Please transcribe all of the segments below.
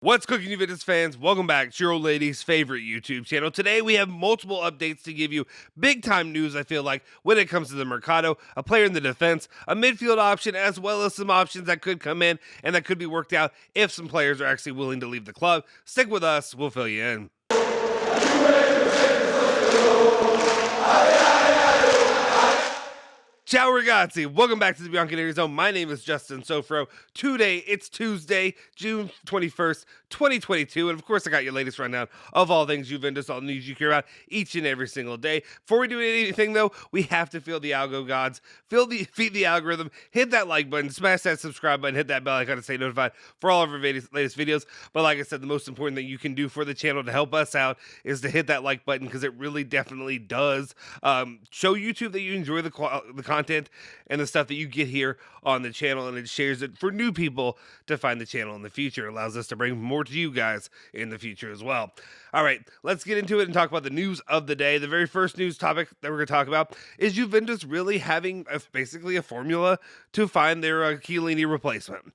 What's cooking, Juventus fans? Welcome back to your old lady's favorite YouTube channel. Today we have multiple updates to give you. Big time news, I feel like, when it comes to the Mercado, a player in the defense, a midfield option, as well as some options that could come in and that could be worked out if some players are actually willing to leave the club. Stick with us, we'll fill you in. Ciao ragazzi, welcome back to the Bianconeri Zone. My name is Justin Sofro. Today, it's Tuesday, June 21st, 2022, and of course I got your latest rundown of all things Juventus, all the news you care about each and every single day. Before we do anything though, we have to feel the algo gods, feed the algorithm, hit that like button, smash that subscribe button, hit that bell icon to stay notified for all of our latest videos. But like I said, the most important thing you can do for the channel to help us out is to hit that like button, because it really definitely does show YouTube that you enjoy the content and the stuff that you get here on the channel, and it shares it for new people to find the channel in the future. It allows us to bring more to you guys in the future as well. All right, let's get into it and talk about the news of the day. The very first news topic that we're going to talk about is Juventus really having basically a formula to find their Chiellini replacement.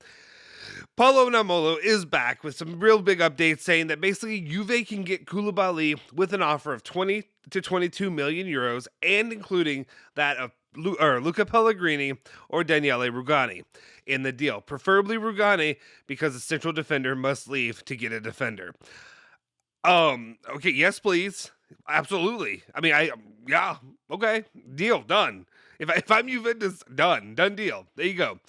Paulo Namolo is back with some real big updates saying that basically Juve can get Koulibaly with an offer of 20 to 22 million euros, and including that of Luca Pellegrini or Daniele Rugani in the deal. Preferably Rugani, because the central defender must leave to get a defender. Okay, yes, please. Absolutely. I mean, yeah, okay, deal, done. If I'm Juventus, done deal. There you go.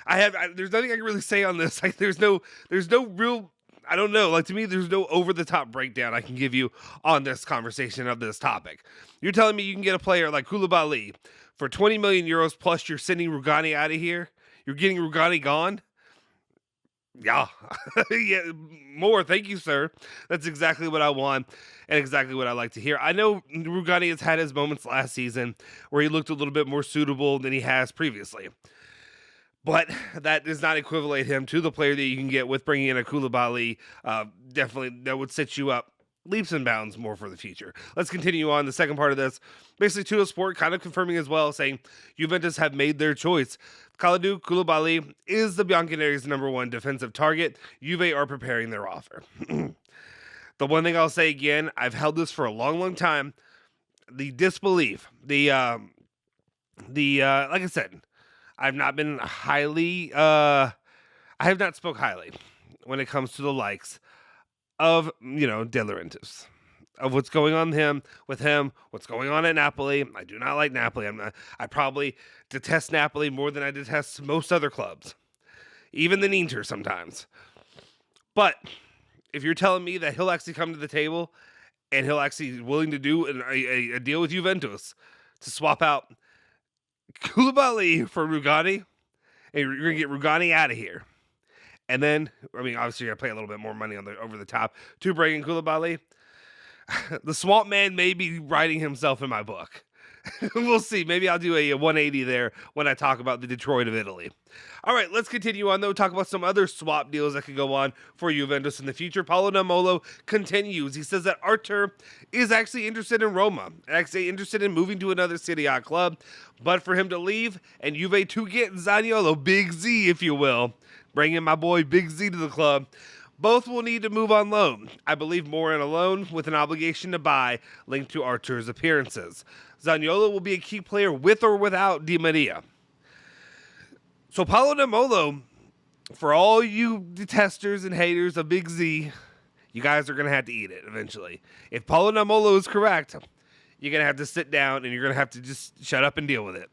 There's nothing I can really say on this. Like, there's no real, I don't know. Like, to me, there's no over-the-top breakdown I can give you on this conversation of this topic. You're telling me you can get a player like Koulibaly for 20 million euros, plus you're sending Rugani out of here? You're getting Rugani gone? Yeah. Yeah, more. Thank you, sir. That's exactly what I want and exactly what I like to hear. I know Rugani has had his moments last season where he looked a little bit more suitable than he has previously. But that does not equivalent him to the player that you can get with bringing in a Koulibaly. Definitely, that would set you up leaps and bounds more for the future. Let's continue on the second part of this. Basically, Tutto Sport kind of confirming as well, saying Juventus have made their choice. Kalidou Koulibaly is the Bianconeri's #1 defensive target. Juve are preparing their offer. The one thing I'll say again, I've held this for a long time. The disbelief, like I said, I've not been highly, I have not spoke highly when it comes to the likes of, De Laurentiis, of what's going on with him, what's going on at Napoli. I do not like Napoli. I probably detest Napoli more than I detest most other clubs, even the Inter sometimes. But if you're telling me that he'll actually come to the table and he'll actually be willing to do a deal with Juventus to swap out Koulibaly for Rugani, and you're going to get Rugani out of here. And then, I mean, obviously you're going to pay a little bit more money over the top to bring in Koulibaly. The Swamp Man may be writing himself in my book. We'll see. Maybe I'll do a 180 there when I talk about the Detroit of Italy. All right, let's continue on, though. Talk about some other swap deals that could go on for Juventus in the future. Paulo Namolo continues. He says that Artur is actually interested in Roma, actually interested in moving to another Serie A club, but for him to leave and Juve to get Zaniolo, Big Z, if you will, bring in my boy Big Z to the club, both will need to move on loan. I believe more in a loan with an obligation to buy linked to Artur's appearances. Zaniolo will be a key player with or without Di Maria. So Paulo Namolo, for all you detesters and haters of Big Z, you guys are going to have to eat it eventually. If Paulo Namolo is correct, you're going to have to sit down and you're going to have to just shut up and deal with it.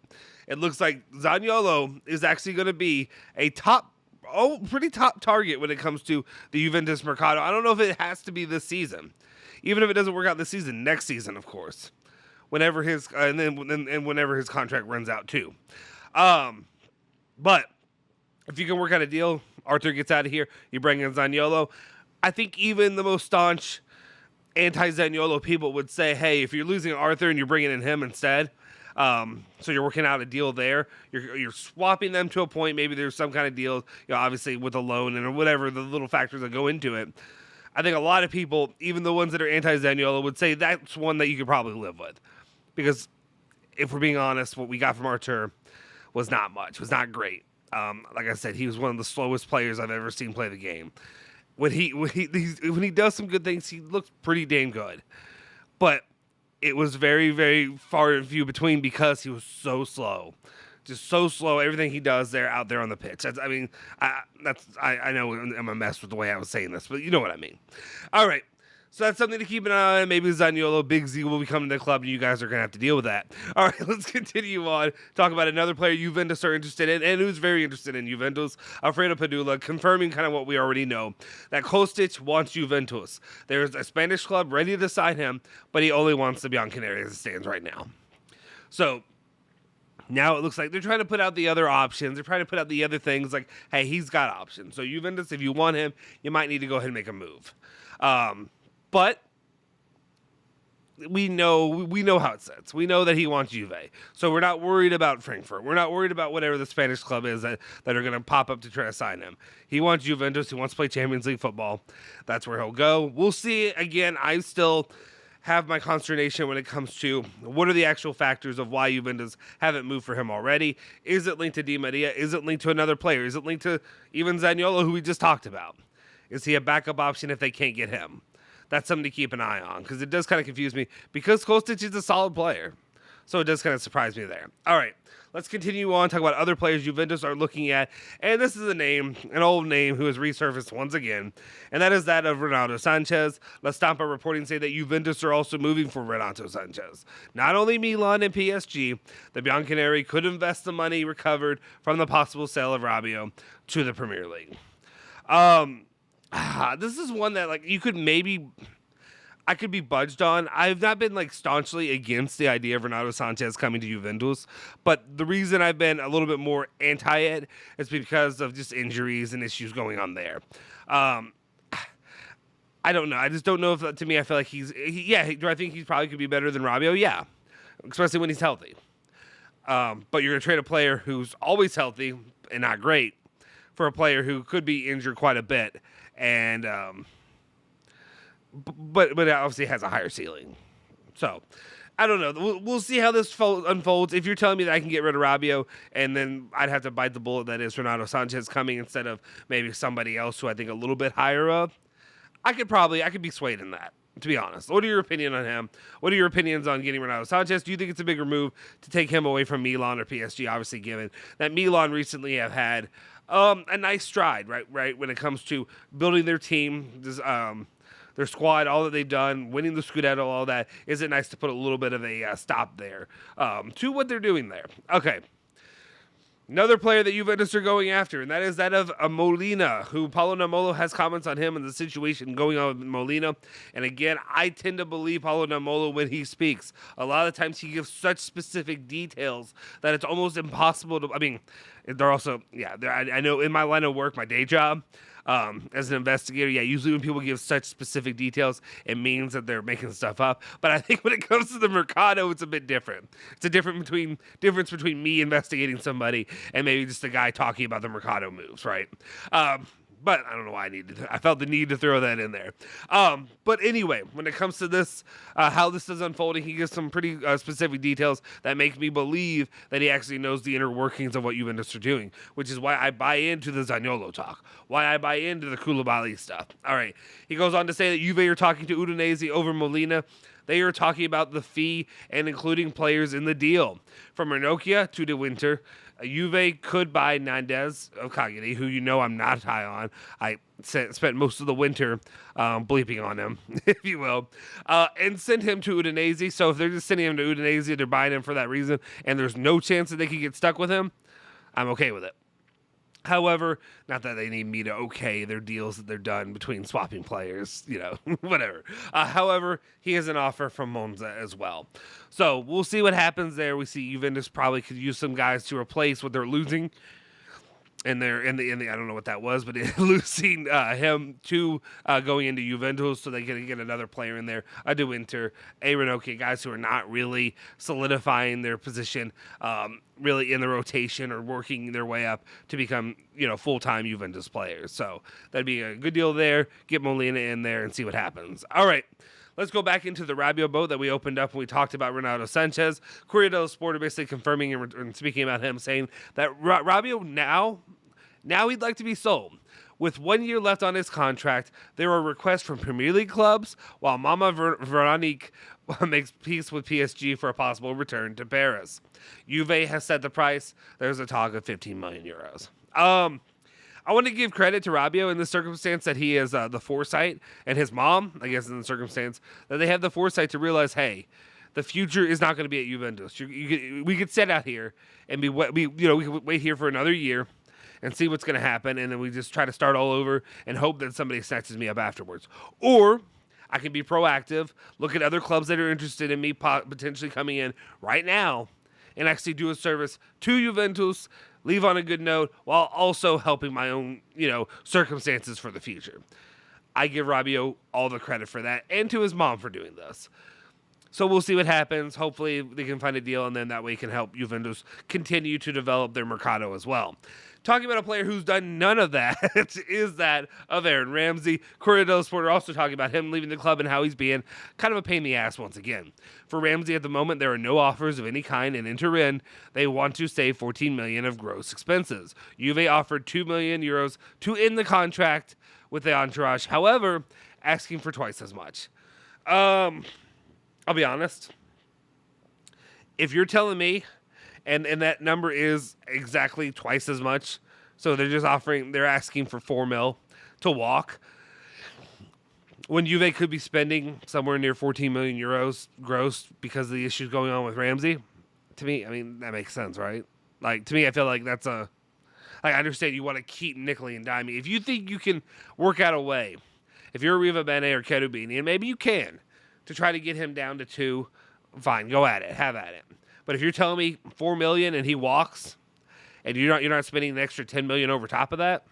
It looks like Zaniolo is actually going to be a pretty top target when it comes to the Juventus Mercado. I don't know if it has to be this season. Even if it doesn't work out this season, next season, of course. Whenever his whenever his contract runs out too. But if you can work out a deal, Artur gets out of here, you bring in Zaniolo. I think even the most staunch anti-Zaniolo people would say, hey, if you're losing Artur and you're bringing in him instead, so you're working out a deal there. You're swapping them to a point. Maybe there's some kind of deal, obviously with a loan and whatever the little factors that go into it. I think a lot of people, even the ones that are anti-Zaniolo, would say that's one that you could probably live with. Because if we're being honest, what we got from Artur was not much, was not great. Like I said, he was one of the slowest players I've ever seen play the game. when he does some good things, he looks pretty damn good. But it was very, very far and few between because he was so slow. Just so slow. Everything he does there out there on the pitch. I know I'm a mess with the way I was saying this, but you know what I mean. All right. So that's something to keep an eye on. Maybe Zaniolo, Big Z will be coming to the club, and you guys are going to have to deal with that. All right, let's continue on. Talk about another player Juventus are interested in, and who's very interested in Juventus. Alfredo Padula, confirming kind of what we already know, that Kostic wants Juventus. There's a Spanish club ready to sign him, but he only wants the Bianconeri as it stands right now. So now it looks like they're trying to put out the other options. They're trying to put out the other things like, hey, he's got options. So Juventus, if you want him, you might need to go ahead and make a move. But we know how it sits. We know that he wants Juve. So we're not worried about Frankfurt. We're not worried about whatever the Spanish club is that are going to pop up to try to sign him. He wants Juventus. He wants to play Champions League football. That's where he'll go. We'll see. Again, I still have my consternation when it comes to what are the actual factors of why Juventus haven't moved for him already. Is it linked to Di Maria? Is it linked to another player? Is it linked to even Zaniolo, who we just talked about? Is he a backup option if they can't get him? That's something to keep an eye on because it does kind of confuse me because Kostic is a solid player. So it does kind of surprise me there. All right, let's continue on, talk about other players Juventus are looking at. And this is a name, an old name who has resurfaced once again, and that is that of Renato Sanchez. La Stampa reporting say that Juventus are also moving for Renato Sanchez. Not only Milan and PSG, the Bianconeri could invest the money recovered from the possible sale of Rabiot to the Premier League. This is one that I could be budged on. I've not been staunchly against the idea of Renato Sanchez coming to Juventus, but the reason I've been a little bit more anti it is because of just injuries and issues going on there. I don't know. I just don't know if to me I feel like do I think he probably could be better than Rabiot? Yeah, especially when he's healthy. But you're going to trade a player who's always healthy and not great for a player who could be injured quite a bit. And but obviously has a higher ceiling. So I don't know. We'll see how this unfolds. If you're telling me that I can get rid of Rabiot and then I'd have to bite the bullet that is Renato Sanchez coming instead of maybe somebody else who I think a little bit higher up, I could be swayed in that, to be honest. What are your opinion on him? What are your opinions on getting Renato Sanchez? Do you think it's a bigger move to take him away from Milan or PSG? Obviously, given that Milan recently have had a nice stride, right, when it comes to building their team, their squad, all that they've done, winning the Scudetto, all that. Is it nice to put a little bit of a stop there to what they're doing there? Okay. Another player that Juventus are going after, and that is that of Molina, who Paulo Namolo has comments on him and the situation going on with Molina. And again, I tend to believe Paulo Namolo when he speaks. A lot of the times he gives such specific details that it's almost impossible to, they're also, I know in my line of work, my day job, as an investigator, usually when people give such specific details, it means that they're making stuff up. But I think when it comes to the Mercado, it's a bit different. It's a difference between me investigating somebody and maybe just a guy talking about the Mercado moves, right? But I don't know why I felt the need to throw that in there. But anyway, when it comes to this, how this is unfolding, he gives some pretty specific details that make me believe that he actually knows the inner workings of what Juventus are doing, which is why I buy into the Zaniolo talk, why I buy into the Koulibaly stuff. All right. He goes on to say that Juve are talking to Udinese over Molina. They are talking about the fee and including players in the deal. From Ranocchia to De Winter, Juve could buy Nandez of Cagliari, who I'm not high on. I spent most of the winter bleeping on him, if you will, and send him to Udinese. So if they're just sending him to Udinese, they're buying him for that reason, and there's no chance that they could get stuck with him, I'm okay with it. However, not that they need me to okay their deals that they're done between swapping players, whatever. However, he has an offer from Monza as well. So we'll see what happens there. We see Juventus probably could use some guys to replace what they're losing. And they're in the I don't know what that was, but losing him to going into Juventus, so they can get another player in there, a De Winter, a Ranocchia, guys who are not really solidifying their position, really in the rotation or working their way up to become full-time Juventus players. So that'd be a good deal there. Get Molina in there and see what happens. All right. Let's go back into the Rabiot boat that we opened up when we talked about Renato Sanchez. Corriere dello Sport are basically confirming and speaking about him, saying that Rabiot now he'd like to be sold. With 1 year left on his contract, there are requests from Premier League clubs, while Mama Veronique makes peace with PSG for a possible return to Paris. Juve has set the price. There's a talk of 15 million euros. I want to give credit to Rabiot in the circumstance that he has the foresight, and his mom, I guess, in the circumstance that they have the foresight to realize, hey, the future is not going to be at Juventus. We could sit out here and we could wait here for another year and see what's going to happen, and then we just try to start all over and hope that somebody snatches me up afterwards. Or I can be proactive, look at other clubs that are interested in me potentially coming in right now, and actually do a service to Juventus, leave on a good note, while also helping my own, circumstances for the future. I give Rabiot all the credit for that, and to his mom for doing this. So we'll see what happens. Hopefully they can find a deal, and then that way it can help Juventus continue to develop their Mercado as well. Talking about a player who's done none of that is that of Aaron Ramsey. Corriere dello Sport are also talking about him leaving the club and how he's being kind of a pain in the ass once again. For Ramsey at the moment, there are no offers of any kind, and in Turin, they want to save 14 million of gross expenses. Juve offered 2 million euros to end the contract with the entourage, however, asking for twice as much. I'll be honest. If you're telling me, and that number is exactly twice as much, so they're asking for 4 mil to walk, when Juve could be spending somewhere near 14 million euros gross because of the issues going on with Ramsey, to me, I mean, that makes sense, right? Like, to me, I feel like that's I understand you want to keep nickel and diming. If you think you can work out a way, if you're Riva Bene or Cherubini, and maybe you can, to try to get him down to 2, fine, go at it, have at it. But if you're telling me 4 million and he walks, and you're not spending an extra 10 million over top of that,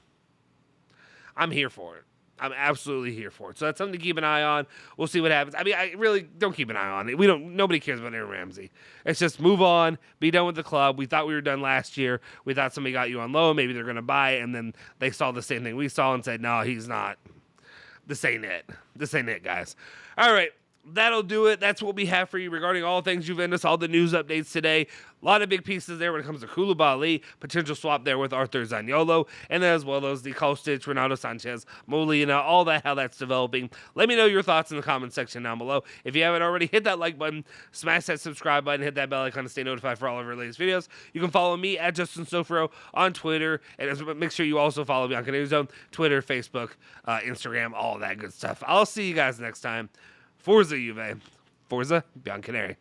I'm here for it. I'm absolutely here for it. So that's something to keep an eye on. We'll see what happens. I mean, I really don't keep an eye on it. Nobody cares about Aaron Ramsey. It's just move on, be done with the club. We thought we were done last year. We thought somebody got you on loan. Maybe they're going to buy it, and then they saw the same thing we saw and said, no, he's not. This ain't it. This ain't it, guys. All right. That'll do it. That's what we have for you regarding all things Juventus, all the news updates today. A lot of big pieces there when it comes to Koulibaly, potential swap there with Arthur Zaniolo, and as well as the Kostic, Renato Sanchez, Molina, all that, how that's developing. Let me know your thoughts in the comment section down below. If you haven't already, hit that like button, smash that subscribe button, hit that bell icon to stay notified for all of our latest videos. You can follow me at Justin Sofro on Twitter, and make sure you also follow me on Canary Zone, Twitter, Facebook, Instagram, all that good stuff. I'll see you guys next time. Forza Juve. Forza Bianconeri.